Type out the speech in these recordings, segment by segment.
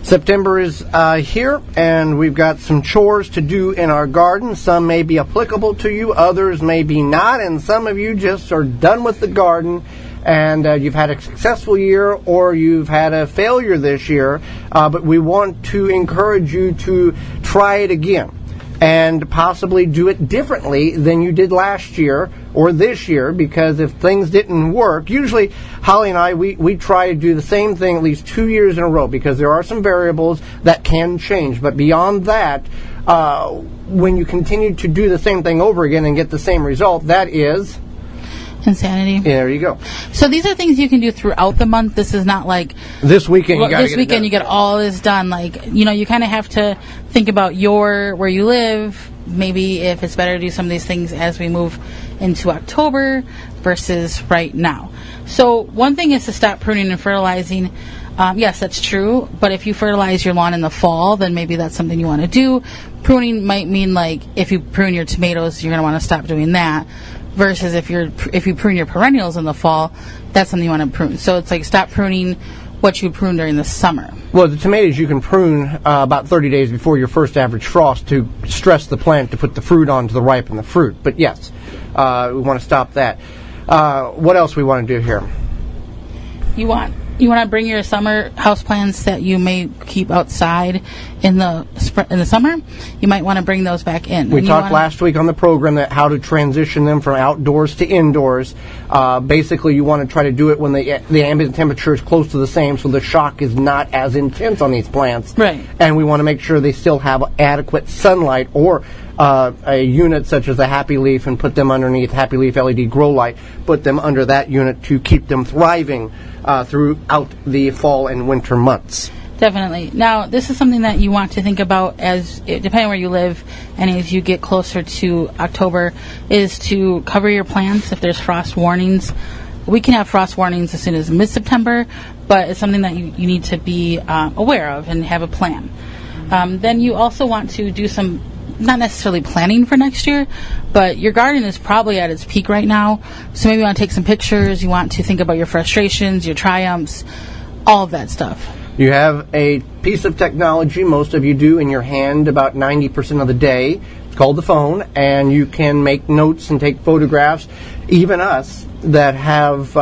September is here, and we've got some chores to do in our garden. Some may be applicable to you, others may be not, and some of you just are done with the garden, and you've had a successful year or you've had a failure this year, but we want to encourage you to try it again and possibly do it differently than you did last year or this year, because if things didn't work, usually Holly and I, we try to do the same thing at least 2 years in a row, because there are some variables that can change. But beyond that, when you continue to do the same thing over again and get the same result, that is insanity. There you go. So these are things you can do throughout the month. This is not like this weekend you get all this done. Like, you kind of have to think about where you live. Maybe if it's better to do some of these things as we move into October versus right now. So one thing is to stop pruning and fertilizing. Yes, that's true. But if you fertilize your lawn in the fall, then maybe that's something you want to do. Pruning might mean, like, if you prune your tomatoes, you're going to want to stop doing that. Versus if you prune your perennials in the fall, that's something you want to prune. So it's like, stop pruning what you prune during the summer. Well, the tomatoes you can prune about 30 days before your first average frost to stress the plant to put the fruit on to ripen the fruit. But yes, we want to stop that. What else we want to do here? You want to bring your summer houseplants that you may keep outside in the summer. You might want to bring those back in. We talked last week on the program that how to transition them from outdoors to indoors. Basically, you want to try to do it when the ambient temperature is close to the same, so the shock is not as intense on these plants. Right. And we want to make sure they still have adequate sunlight, or a unit such as a Happy Leaf, and put them underneath Happy Leaf LED grow light. Put them under that unit to keep them thriving throughout the fall and winter months. Definitely. Now, this is something that you want to think about depending on where you live, and as you get closer to October, is to cover your plants if there's frost warnings. We can have frost warnings as soon as mid-September, but it's something that you need to be aware of and have a plan. Then you also want to do some, not necessarily planning for next year, but your garden is probably at its peak right now, so maybe you want to take some pictures. You want to think about your frustrations, your triumphs, all of that stuff. You have a piece of technology, most of you do, in your hand about 90% of the day. It's called the phone, and you can make notes and take photographs. Even us that have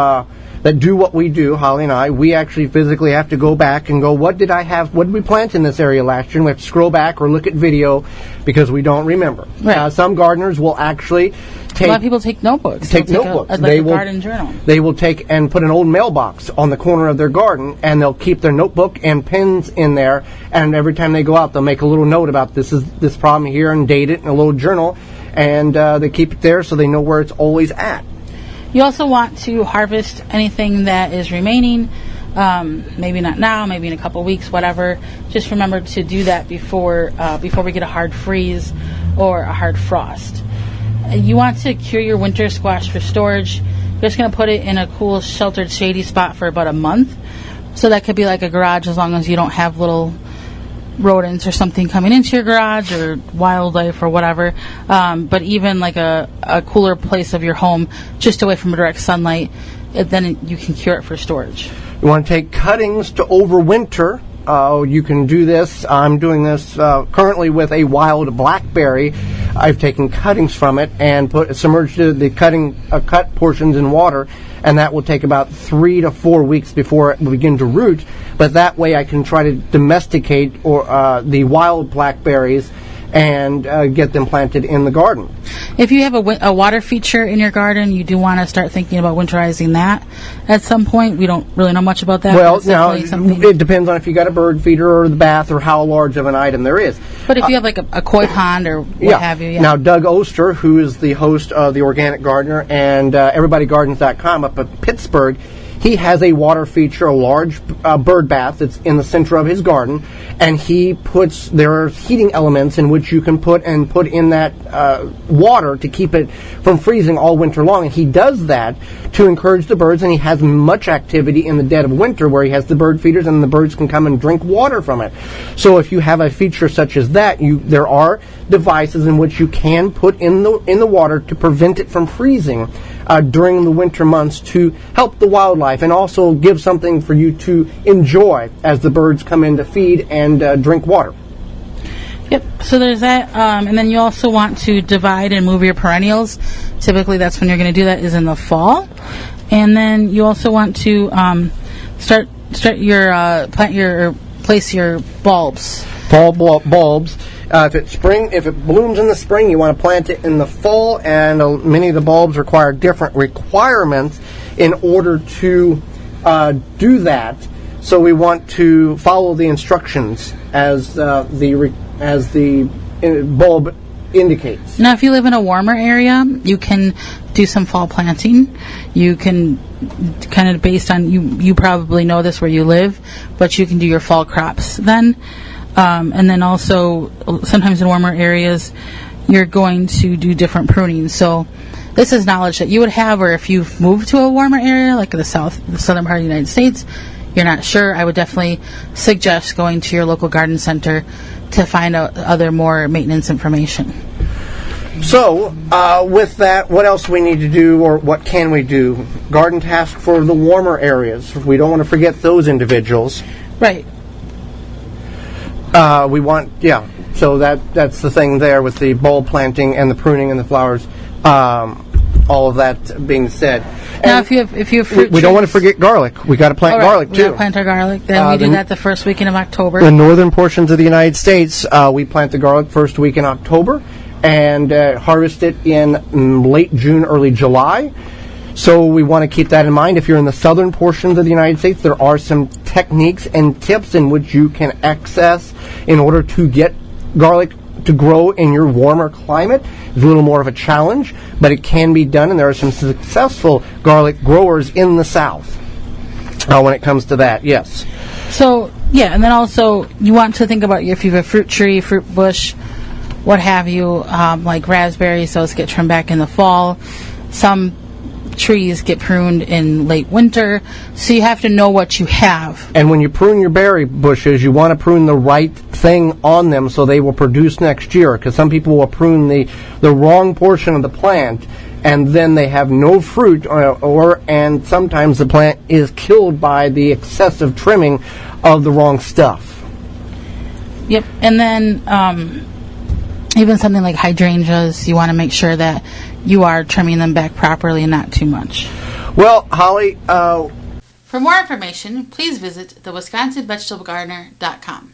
that do what we do, Holly and I, we actually physically have to go back and go, what did we plant in this area last year? And we have to scroll back or look at video because we don't remember. Right. Some gardeners will actually a lot of people take notebooks. Take notebooks. A garden journal. They will take and put an old mailbox on the corner of their garden, and they'll keep their notebook and pens in there, and every time they go out, they'll make a little note about this problem here and date it in a little journal, and they keep it there so they know where it's always at. You also want to harvest anything that is remaining. Maybe not now, maybe in a couple weeks, whatever. Just remember to do that before we get a hard freeze or a hard frost. You want to cure your winter squash for storage. You're just going to put it in a cool, sheltered, shady spot for about a month. So that could be like a garage, as long as you don't have little rodents or something coming into your garage, or wildlife or whatever. But even like a cooler place of your home, just away from direct sunlight, then you can cure it for storage. You want to take cuttings to overwinter. You can do this. I'm doing this currently with a wild blackberry. I've taken cuttings from it and submerged the cut portions in water, and that will take about 3 to 4 weeks before it will begin to root. But that way I can try to domesticate the wild blackberries and get them planted in the garden. If you have a water feature in your garden, you do want to start thinking about winterizing that at some point. We don't really know much about that. Well, now, it depends on if you got a bird feeder or the bath or how large of an item there is. But if you have like a koi pond or what have you. Yeah. Now, Doug Oster, who is the host of The Organic Gardener and EverybodyGardens.com up at Pittsburgh, he has a water feature, a large bird bath that's in the center of his garden, and there are heating elements in which you can put in that water to keep it from freezing all winter long. And he does that to encourage the birds, and he has much activity in the dead of winter where he has the bird feeders and the birds can come and drink water from it. So if you have a feature such as that, there are devices in which you can put in the water to prevent it from freezing during the winter months to help the wildlife and also give something for you to enjoy as the birds come in to feed and drink water. Yep, so there's that, and then you also want to divide and move your perennials. Typically that's when you're going to do that, is in the fall. And then you also want to start place your bulbs. Fall bulbs. If it blooms in the spring, you want to plant it in the fall, and many of the bulbs require different requirements in order to do that. So we want to follow the instructions as the bulb indicates. Now, if you live in a warmer area, you can do some fall planting. You can kind of based on you probably know this where you live, but you can do your fall crops then. And then also sometimes in warmer areas, you're going to do different pruning. So this is knowledge that you would have, or if you've moved to a warmer area like the southern part of the United States, you're not sure, I would definitely suggest going to your local garden center to find out other more maintenance information. So, with that, what else do we need to do, or what can we do? Garden task for the warmer areas. We don't want to forget those individuals. Right. So that's the thing there with the bulb planting and the pruning and the flowers. All of that being said. Now, if you have fruit we don't want to forget garlic. We got to plant garlic we too. gotta plant our garlic. Then we do that the first weekend of October. The northern portions of the United States, we plant the garlic first week in October and harvest it in late June, early July. So we want to keep that in mind. If you're in the southern portions of the United States, there are some techniques and tips in which you can access in order to get garlic to grow in your warmer climate. It's a little more of a challenge, but it can be done, and there are some successful garlic growers in the South when it comes to that, yes. So, yeah, and then also you want to think about if you have a fruit tree, fruit bush, what have you, like raspberries, those get trimmed back in the fall. Some trees get pruned in late winter, so you have to know what you have. And when you prune your berry bushes, you want to prune the right thing on them so they will produce next year, because some people will prune the wrong portion of the plant and then they have no fruit, and sometimes the plant is killed by the excessive trimming of the wrong stuff. Yep, and then even something like hydrangeas, you want to make sure that you are trimming them back properly and not too much. Well, Holly, for more information, please visit thewisconsinvegetablegardener.com.